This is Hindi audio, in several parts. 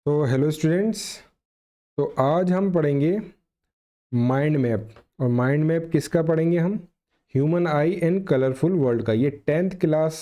तो हेलो स्टूडेंट्स। तो आज हम पढ़ेंगे माइंड मैप। और माइंड मैप किसका पढ़ेंगे हम? Human I and colourful world का। ये 10th क्लास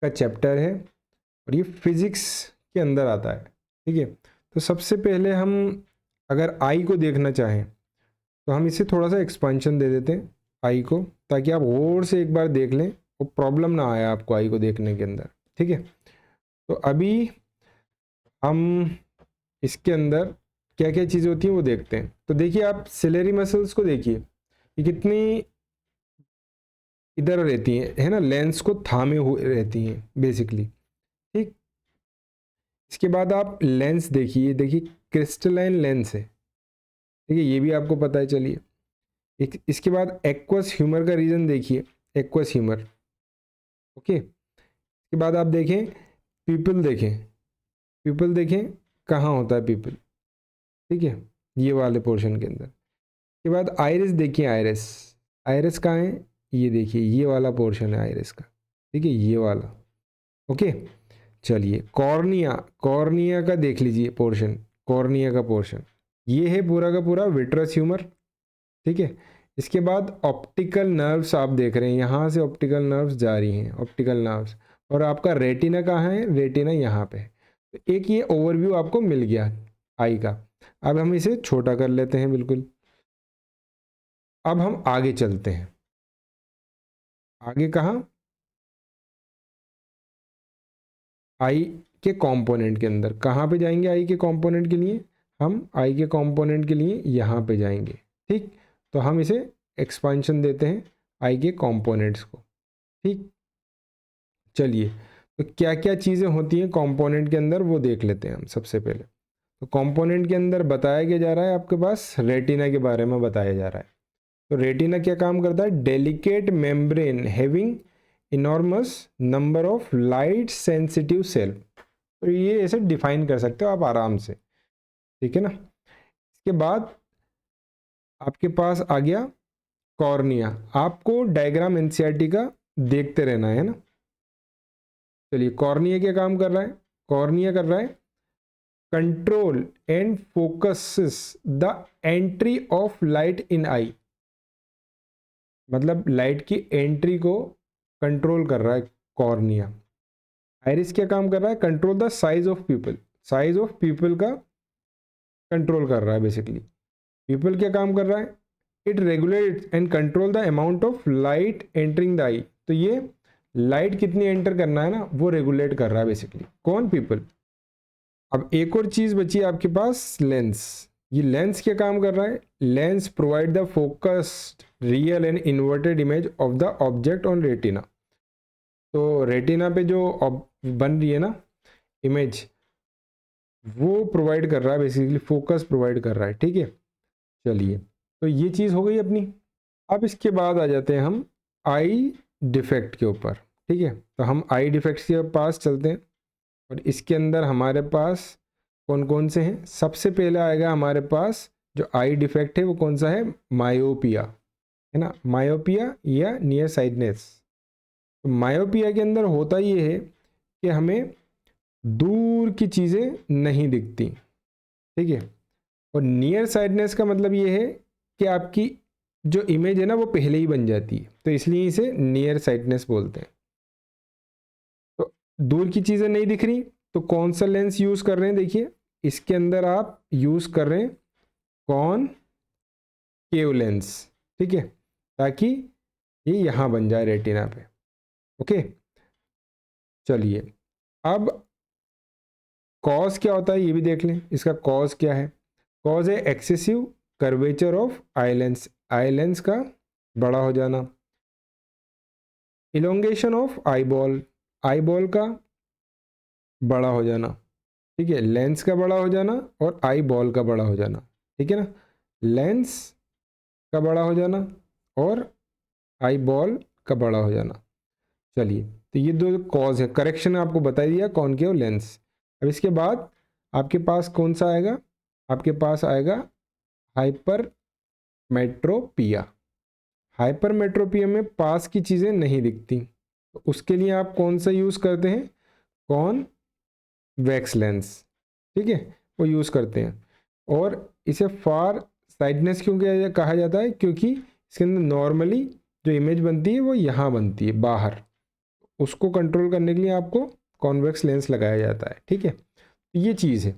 का चैप्टर है और ये फिजिक्स के अंदर आता है। ठीक है, तो सबसे पहले हम अगर आई को देखना चाहें तो हम इसे थोड़ा सा एक्सपेंशन दे देते हैं आई को, ताकि आप गौर से एक बार देख लें और प्रॉब्लम ना आए आपको आई को देखने के अंदर। ठीक है, तो अभी हम इसके अंदर क्या क्या चीज़ें होती हैं वो देखते हैं। तो देखिए, आप सिलेरी मसल्स को देखिए, ये कितनी इधर रहती हैं, है ना, लेंस को थामे हुए रहती हैं बेसिकली। ठीक, इसके बाद आप लेंस देखिए, देखिए क्रिस्टलाइन लेंस है। ठीक है, ये भी आपको पता है। चलिए, इसके बाद एक्वस ह्यूमर का रीजन देखिए, एक्वस ह्यूमर। ओके, इसके बाद आप देखें पीपल, देखें पीपल, देखें कहाँ होता है पीपल। ठीक है, ये वाले पोर्शन के अंदर। के बाद आयरिस देखिए, आयरिस, आयरिस कहाँ है? ये देखिए, ये वाला पोर्शन है आयरिस का। ठीक है, ये वाला। ओके, चलिए कॉर्निया, कॉर्निया का देख लीजिए पोर्शन, कॉर्निया का पोर्शन ये है पूरा का पूरा विट्रस ह्यूमर। ठीक है, इसके बाद ऑप्टिकल नर्व्स आप देख रहे हैं, यहाँ से ऑप्टिकल नर्व्स जा रही हैं, ऑप्टिकल नर्व्स। और आपका रेटिना कहाँ है? रेटिना यहाँ पे है। तो एक ये ओवरव्यू आपको मिल गया आई का। अब हम इसे छोटा कर लेते हैं बिल्कुल। अब हम आगे चलते हैं। आगे कहाँ? आई के कंपोनेंट के अंदर। कहाँ पे जाएंगे आई के कंपोनेंट के लिए? हम आई के कंपोनेंट के लिए यहाँ पे जाएंगे। ठीक, तो हम इसे एक्सपांशन देते हैं आई के कंपोनेंट्स को। ठीक, चलिए, तो क्या क्या चीज़ें होती हैं कंपोनेंट के अंदर वो देख लेते हैं हम सबसे पहले। तो कंपोनेंट के अंदर बताया क्या जा रहा है, आपके पास रेटिना के बारे में बताया जा रहा है। तो रेटिना क्या काम करता है? Delicate membrane having enormous number of light sensitive cell. तो ये ऐसे डिफाइन कर सकते हो आप आराम से। ठीक है ना। इसके बाद आपके पास आ गया कॉर्निया। आपको डायग्राम एनसीईआरटी का देखते रहना है ना। चलिए, कॉर्निया क्या काम कर रहा है? कॉर्निया कर रहा है control and focuses the entry of light in eye. मतलब लाइट की एंट्री को कंट्रोल कर रहा है कॉर्निया। आइरिस क्या काम कर रहा है? Control the size of people, size of people का कंट्रोल कर रहा है बेसिकली। पीपल क्या काम कर रहा है? It regulate and control the amount of light entering the eye. तो ये लाइट कितनी एंटर करना है ना वो रेगुलेट कर रहा है बेसिकली। कौन? पीपल। अब एक और चीज बची है आपके पास, लेंस। ये लेंस क्या काम कर रहा है? Lens provide the focused real and inverted image of the object on retina. तो रेटिना पे जो बन रही है ना इमेज, वो प्रोवाइड कर रहा है बेसिकली, फोकस प्रोवाइड कर रहा है। ठीक है, चलिए, तो ये चीज़ हो गई अपनी। अब इसके बाद आ जाते हैं हम आई डिफेक्ट के ऊपर। ठीक है, तो हम आई डिफेक्ट्स के पास चलते हैं और इसके अंदर हमारे पास कौन कौन से हैं। सबसे पहले आएगा हमारे पास जो आई डिफेक्ट है वो कौन सा है? मायोपिया, है ना, मायोपिया या नियर साइडनेस। तो मायोपिया के अंदर होता ये है कि हमें दूर की चीज़ें नहीं दिखती। ठीक है, और नियर साइडनेस का मतलब ये है कि आपकी जो इमेज है ना वो पहले ही बन जाती है, तो इसलिए इसे नियर साइडनेस बोलते हैं। तो दूर की चीज़ें नहीं दिख रही तो कौन सा लेंस यूज़ कर रहे हैं? देखिए, इसके अंदर आप यूज़ कर रहे हैं कौन? केव लेंस। ठीक है, ताकि ये यहाँ बन जाए रेटिना पे। ओके, चलिए, अब कॉज क्या होता है ये भी देख लें। इसका कॉज क्या है? कॉज है excessive curvature of eye lens, eye lens का बड़ा हो जाना। Elongation of eye ball, eye ball का बड़ा हो जाना। ठीक है, लेंस का बड़ा हो जाना और आई बॉल का बड़ा हो जाना। ठीक है ना, लेंस का बड़ा हो जाना और आई बॉल का बड़ा हो जाना। चलिए, तो ये दो कॉज है, करेक्शन आपको बता दिया कौन के? लेंस। अब इसके बाद आपके पास कौन सा आएगा? आपके पास आएगा हाइपर मेट्रोपिया। हाइपर मेट्रोपिया में पास की चीज़ें नहीं दिखती, तो उसके लिए आप कौन सा यूज़ करते हैं? कौन? Wax lens. ठीक है, वो यूज़ करते हैं। और इसे फार साइडनेस क्यों कहा जाता है, क्योंकि इसके अंदर नॉर्मली जो इमेज बनती है वो यहाँ बनती है बाहर, उसको कंट्रोल करने के लिए आपको कॉन्वेक्स लेंस लगाया जाता है। ठीक है, तो ये चीज़ है।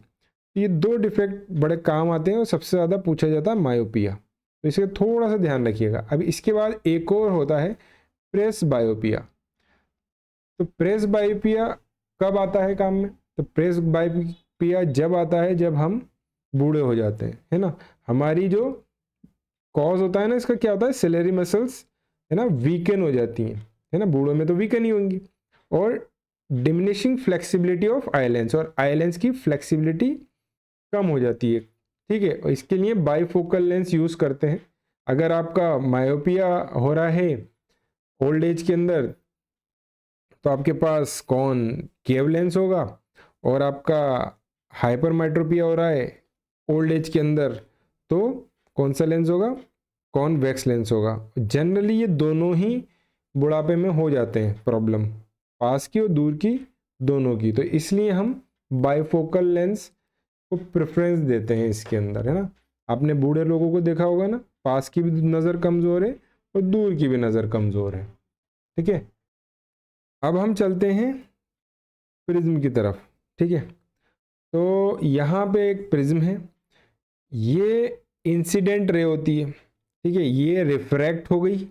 ये दो डिफेक्ट बड़े काम आते हैं और सबसे ज़्यादा पूछा जाता है मायोपिया, तो इसे थोड़ा सा ध्यान रखिएगा। अब इसके बाद एक और होता है प्रेस बायोपिया। तो प्रेस बायोपिया कब आता है काम में, तो प्रेस बायोपिया जब आता है जब हम बूढ़े हो जाते हैं, है ना। हमारी जो कॉज होता है ना इसका, क्या होता है, सिलेरी मसल्स है ना वीकन हो जाती हैं, है ना, बूढ़ों में तो वीकन ही होंगी। और diminishing flexibility of eye lens, और आई लेंस की फ्लेक्सिबिलिटी कम हो जाती है। ठीक है, और इसके लिए बाईफोकल लेंस यूज़ करते हैं। अगर आपका मायोपिया हो रहा है ओल्ड एज के अंदर, तो आपके पास कौन केव लेंस होगा, और आपका हाइपरमेट्रोपिया हो रहा है ओल्ड एज के अंदर, तो कौन सा लेंस होगा, कॉन्वेक्स लेंस होगा। जनरली ये दोनों ही बुढ़ापे में हो जाते हैं प्रॉब्लम, पास की और दूर की दोनों की, तो इसलिए हम बाईफोकल लेंस को प्रेफरेंस देते हैं इसके अंदर, है ना। आपने बूढ़े लोगों को देखा होगा ना, पास की भी नज़र कमज़ोर है और दूर की भी नज़र कमज़ोर है। ठीक है, अब हम चलते हैं प्रिज्म की तरफ। ठीक है, तो यहाँ पे एक प्रिज्म है, ये इंसिडेंट रे होती है। ठीक है, ये रिफ्रैक्ट हो गई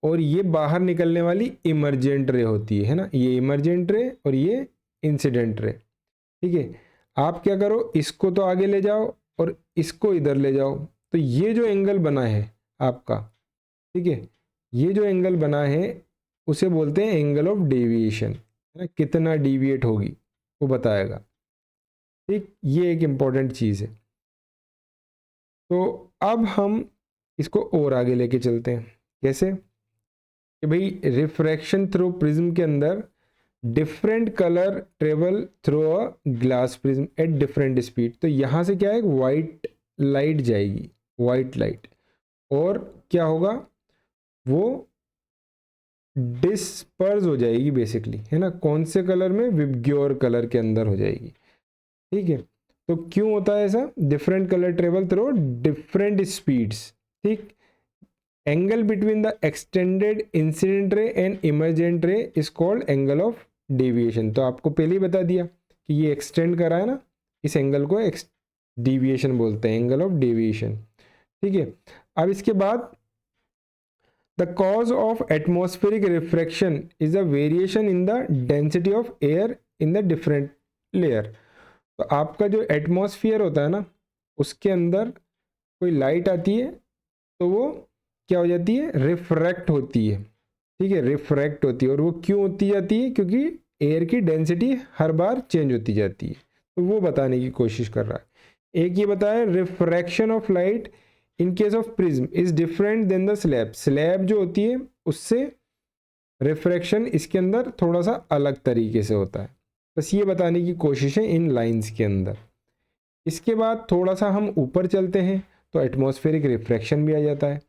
और ये बाहर निकलने वाली इमर्जेंट रे होती है ना, ये इमर्जेंट रे और ये इंसिडेंट रे। ठीक है, आप क्या करो, इसको तो आगे ले जाओ और इसको इधर ले जाओ, तो ये जो एंगल बना है आपका, ठीक है, ये जो एंगल बना है उसे बोलते हैं एंगल ऑफ डेविएशन, है ना, कितना डिविएट होगी वो बताएगा। ठीक, ये एक इम्पॉर्टेंट चीज़ है। तो अब हम इसको और आगे लेके चलते हैं। कैसे, कि भाई रिफ्रैक्शन थ्रू प्रिज्म के अंदर different colour travel through a glass prism at different speed. तो यहाँ से क्या है, वाइट लाइट जाएगी, वाइट लाइट, और क्या होगा, वो डिस्पर्स हो जाएगी बेसिकली, है ना, कौन से कलर में, विबग्योर कलर के अंदर हो जाएगी। ठीक है, तो क्यों होता है ऐसा, different colour travel through different speeds. ठीक, angle between the extended incident ray and emergent ray is called angle of deviation. तो आपको पहले ही बता दिया कि ये एक्सटेंड करा है ना, इस एंगल को डेविएशन बोलते हैं, एंगल ऑफ डेविएशन। ठीक है, अब इसके बाद the cause of atmospheric refraction is a variation in the density of air in the different layer. तो आपका जो एटमॉस्फेयर होता है ना, उसके अंदर कोई लाइट आती है तो वो क्या हो जाती है, रिफ्रैक्ट होती है। ठीक है, रिफ्रैक्ट होती है, और वो क्यों होती जाती है, क्योंकि एयर की डेंसिटी हर बार चेंज होती जाती है, तो वो बताने की कोशिश कर रहा है। एक ये बताया, refraction of light in case of prism is different than the slab. Slab जो होती है उससे रिफ्रैक्शन इसके अंदर थोड़ा सा अलग तरीके से होता है, बस ये बताने की कोशिश है इन लाइंस के अंदर। इसके बाद थोड़ा सा हम ऊपर चलते हैं तो एटमॉस्फेरिक रिफ्रैक्शन भी आ जाता है।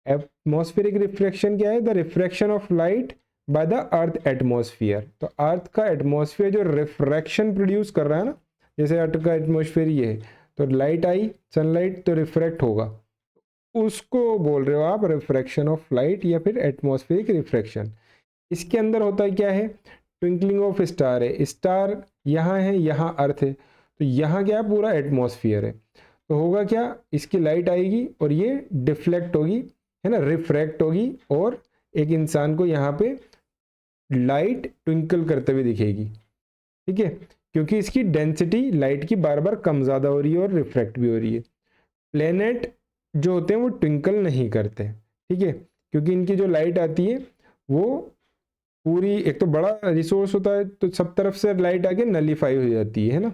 एटमॉस्फेरिक रिफ्रैक्शन क्या है, the refraction of light by the earth atmosphere. तो अर्थ का एटमॉस्फेयर जो रिफ्रैक्शन प्रोड्यूस कर रहा है ना, जैसे अर्थ का एटमॉस्फेयर ये है, तो लाइट आई सनलाइट तो रिफ्रैक्ट होगा, उसको बोल रहे हो आप रिफ्रैक्शन ऑफ लाइट या फिर एटमॉस्फेरिक रिफ्रैक्शन। इसके अंदर होता है क्या है, ट्विंकलिंग ऑफ स्टार है, स्टार यहाँ है, यहाँ अर्थ है, तो यहाँ क्या है, पूरा एटमॉस्फेयर है, तो होगा क्या, इसकी लाइट आएगी और ये डिफ्लेक्ट होगी, है ना, रिफ्रैक्ट होगी, और एक इंसान को यहाँ पे लाइट ट्विंकल करते हुए दिखेगी। ठीक है, क्योंकि इसकी डेंसिटी लाइट की बार बार कम ज़्यादा हो रही है और रिफ्रैक्ट भी हो रही है। प्लेनेट जो होते हैं वो ट्विंकल नहीं करते, ठीक है, क्योंकि इनकी जो लाइट आती है वो पूरी, एक तो बड़ा रिसोर्स होता है तो सब तरफ से लाइट आके नलीफाई हो जाती है ना,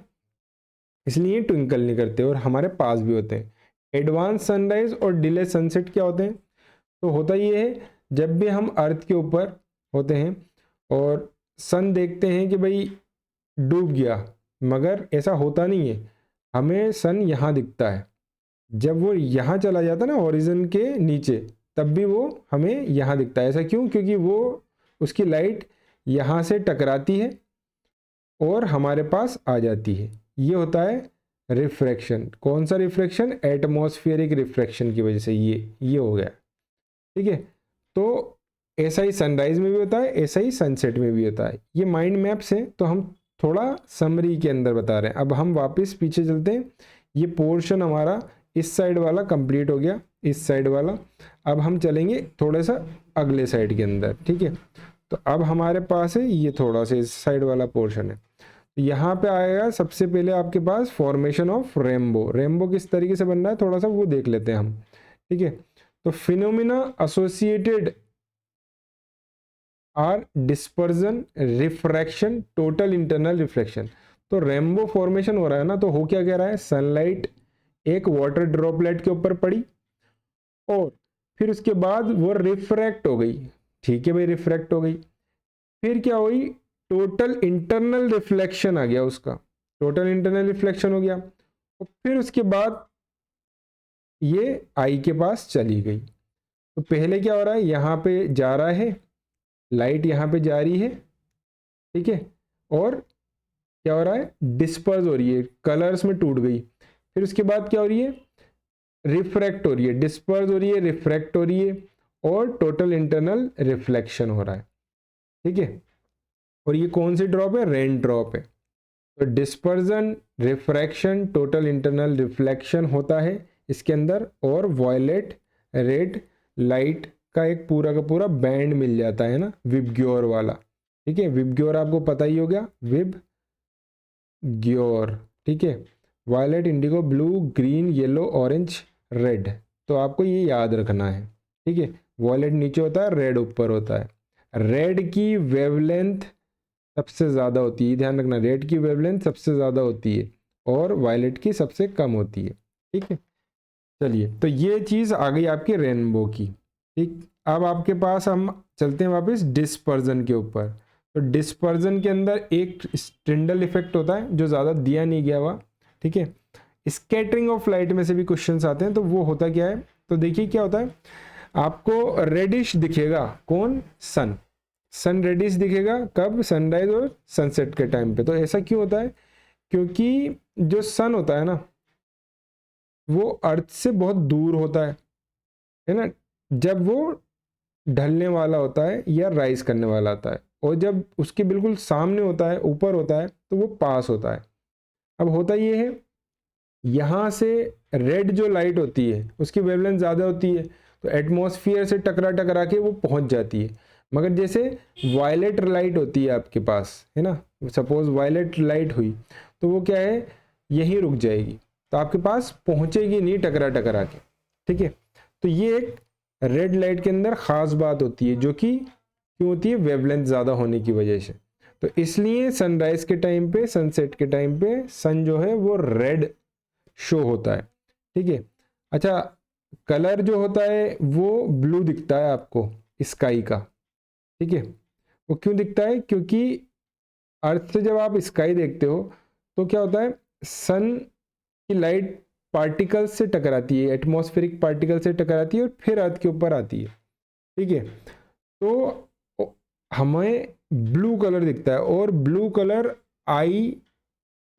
इसलिए ट्विंकल नहीं करते, और हमारे पास भी होते हैं। एडवांस सनराइज और डिले सनसेट क्या होते हैं, तो होता ये है, जब भी हम अर्थ के ऊपर होते हैं और सन देखते हैं कि भाई डूब गया, मगर ऐसा होता नहीं है, हमें सन यहाँ दिखता है, जब वो यहाँ चला जाता है ना हॉरिजन के नीचे, तब भी वो हमें यहाँ दिखता है। ऐसा क्यों, क्योंकि वो उसकी लाइट यहाँ से टकराती है और हमारे पास आ जाती है, ये होता है रिफ्रैक्शन। कौन सा रिफ्रैक्शन? एटमॉस्फेरिक रिफ्रैक्शन की वजह से ये हो गया। ठीक है, तो ऐसा ही सनराइज में भी होता है, ऐसा ही सनसेट में भी होता है। ये माइंड मैप्स हैं, तो हम थोड़ा समरी के अंदर बता रहे हैं। अब हम वापस पीछे चलते हैं। ये पोर्शन हमारा इस साइड वाला कंप्लीट हो गया, इस साइड वाला। अब हम चलेंगे थोड़ा सा अगले साइड के अंदर। ठीक है, तो अब हमारे पास है ये थोड़ा सा इस साइड वाला पोर्शन है। यहाँ पे आएगा सबसे पहले आपके पास फॉर्मेशन ऑफ रेनबो। रेनबो किस तरीके से बन रहा है थोड़ा सा वो देख लेते हैं हम। ठीक है, तो phenomena associated are dispersion, refraction, total internal reflection. तो रेनबो फॉर्मेशन हो रहा है ना, तो हो क्या कह रहा है? सनलाइट एक वाटर ड्रॉपलेट के ऊपर पड़ी और फिर उसके बाद वो रिफ्रैक्ट हो गई। ठीक है भाई, रिफ्रैक्ट हो गई। फिर क्या हुई? टोटल इंटरनल रिफ्लेक्शन आ गया उसका, टोटल इंटरनल रिफ्लेक्शन हो गया। और फिर उसके बाद ये आई के पास चली गई। तो पहले क्या हो रहा है? यहाँ पे जा रहा है लाइट, यहाँ पे जा रही है। ठीक है, और क्या हो रहा है? डिस्पर्स हो रही है, कलर्स में टूट गई। फिर उसके बाद क्या हो रही है? रिफ्रैक्ट हो रही है, डिस्पर्स हो रही है, रिफ्रैक्ट हो रही है, और टोटल इंटरनल रिफ्लेक्शन हो रहा है। ठीक है, और ये कौन सी ड्रॉप है? रेन ड्रॉप है। तो dispersion, refraction, total internal reflection होता है इसके अंदर, और वॉयलेट, रेड लाइट का एक पूरा का पूरा बैंड मिल जाता है ना, विबग्योर वाला। ठीक है, विबग्योर आपको पता ही हो गया, विबग्योर। ठीक है, violet, indigo, blue, green, yellow, orange, red. तो आपको ये याद रखना है। ठीक है, वॉयलेट नीचे होता है, रेड ऊपर होता है। रेड की वेवलेंथ सबसे ज़्यादा होती है, ध्यान रखना, रेड की वेवलेंथ सबसे ज़्यादा होती है और वायलेट की सबसे कम होती है। ठीक है, चलिए, तो ये चीज़ आ गई आपकी रेनबो की। ठीक, अब आपके पास हम चलते हैं वापस डिस्पर्जन के ऊपर। तो डिस्पर्जन के अंदर एक स्टिंडल इफेक्ट होता है जो ज़्यादा दिया नहीं गया हुआ। ठीक है, स्कैटरिंग ऑफ लाइट में से भी क्वेश्चंस आते हैं, तो वो होता क्या है? तो देखिए क्या होता है, आपको रेडिश दिखेगा। कौन? सन। सन रेडिश दिखेगा कब? सनराइज और सनसेट के टाइम पे। तो ऐसा क्यों होता है? क्योंकि जो सन होता है ना, वो अर्थ से बहुत दूर होता है ना, जब वो ढलने वाला होता है या राइज करने वाला होता है, और जब उसके बिल्कुल सामने होता है, ऊपर होता है, तो वो पास होता है। अब होता ये है, यहाँ से रेड जो लाइट होती है उसकी वेवलेंथ ज़्यादा होती है, तो एटमॉस्फेयर से टकरा टकरा के वो पहुँच जाती है। मगर जैसे वायलेट लाइट होती है आपके पास, है ना, सपोज वायलेट लाइट हुई, तो वो क्या है? यहीं रुक जाएगी, तो आपके पास पहुँचेगी नहीं टकरा टकरा के। ठीक है, तो ये एक रेड लाइट के अंदर ख़ास बात होती है, जो कि क्यों होती है? वेवलेंथ ज़्यादा होने की वजह से। तो इसलिए सनराइज के टाइम पे, सनसेट के टाइम पे सन जो है वो रेड शो होता है। ठीक है, अच्छा, कलर जो होता है वो ब्लू दिखता है आपको स्काई का। ठीक है, वो क्यों दिखता है? क्योंकि अर्थ से जब आप स्काई देखते हो तो क्या होता है? सन की लाइट पार्टिकल्स से टकराती है, एटमॉस्फेरिक पार्टिकल से टकराती है और फिर अर्थ के ऊपर आती है। ठीक है, तो हमें ब्लू कलर दिखता है, और ब्लू कलर आई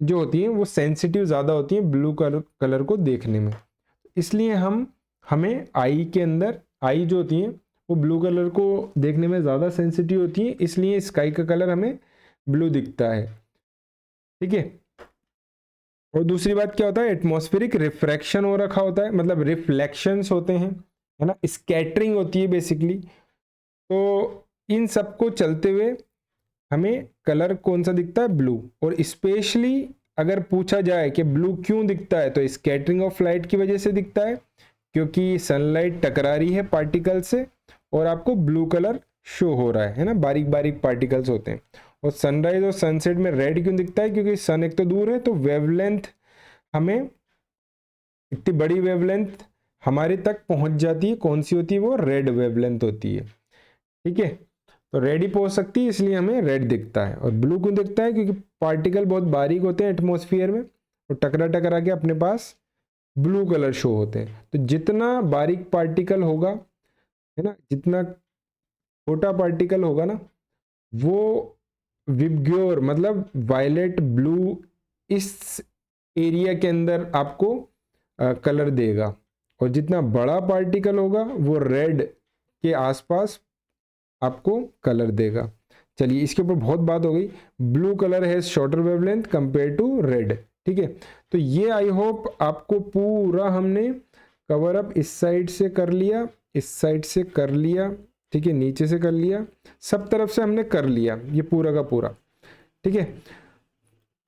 जो होती है वो सेंसिटिव ज़्यादा होती है ब्लू कलर को देखने में। इसलिए हमें आई के अंदर, आई जो होती है वो ब्लू कलर को देखने में ज़्यादा सेंसिटिव होती है, इसलिए स्काई का कलर हमें ब्लू दिखता है। ठीक है, और दूसरी बात क्या होता है? एटमॉस्फेरिक रिफ्रैक्शन हो रखा होता है, मतलब रिफ्लेक्शंस होते हैं, है ना, स्कैटरिंग होती है बेसिकली। तो इन सबको चलते हुए हमें कलर कौन सा दिखता है? ब्लू। और स्पेशली अगर पूछा जाए कि ब्लू क्यों दिखता है, तो स्कैटरिंग ऑफ लाइट की वजह से दिखता है, क्योंकि सनलाइट टकरा रही है पार्टिकल से और आपको ब्लू कलर शो हो रहा है ना, बारीक बारीक पार्टिकल्स होते हैं। और सनराइज और सनसेट में रेड क्यों दिखता है? क्योंकि सन एक तो दूर है, तो वेवलेंथ हमें, इतनी बड़ी वेवलेंथ हमारे तक पहुंच जाती है, कौन सी होती है? वो रेड वेवलेंथ होती है। ठीक है, तो रेड ही पहुंच सकती है, इसलिए हमें रेड दिखता है। और ब्लू क्यों दिखता है? क्योंकि पार्टिकल बहुत बारीक होते हैं एटमॉस्फेयर में, तो टकरा टकरा के अपने पास ब्लू कलर शो होते हैं। तो जितना बारीक पार्टिकल होगा, है ना, जितना छोटा पार्टिकल होगा ना, वो विबग्योर मतलब वायलेट, ब्लू, इस एरिया के अंदर आपको कलर देगा, और जितना बड़ा पार्टिकल होगा वो रेड के आसपास आपको कलर देगा। चलिए, इसके ऊपर बहुत बात हो गई। Blue colour has shorter wavelength compare to red, ठीक है। तो ये आई होप आपको पूरा हमने कवर अप इस साइड से कर लिया, इस साइड से कर लिया, ठीक है, नीचे से कर लिया, सब तरफ से हमने कर लिया ये पूरा का पूरा, ठीक है।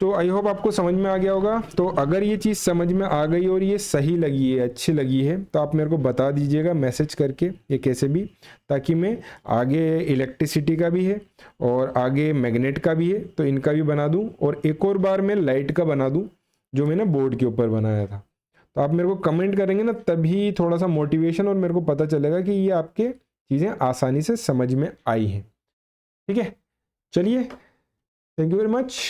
तो आई होप आपको समझ में आ गया होगा। तो अगर ये चीज़ समझ में आ गई और ये सही लगी है, अच्छी लगी है, तो आप मेरे को बता दीजिएगा मैसेज करके, ये कैसे भी, ताकि मैं आगे इलेक्ट्रिसिटी का भी है और आगे मैग्नेट का भी है तो इनका भी बना दूं, और एक और बार मैं लाइट का बना दूं जो मैंने बोर्ड के ऊपर बनाया था। तो आप मेरे को कमेंट करेंगे ना, तभी थोड़ा सा मोटिवेशन और मेरे को पता चलेगा कि ये आपके चीज़ें आसानी से समझ में आई हैं, ठीक है। चलिए, थैंक यू वेरी मच।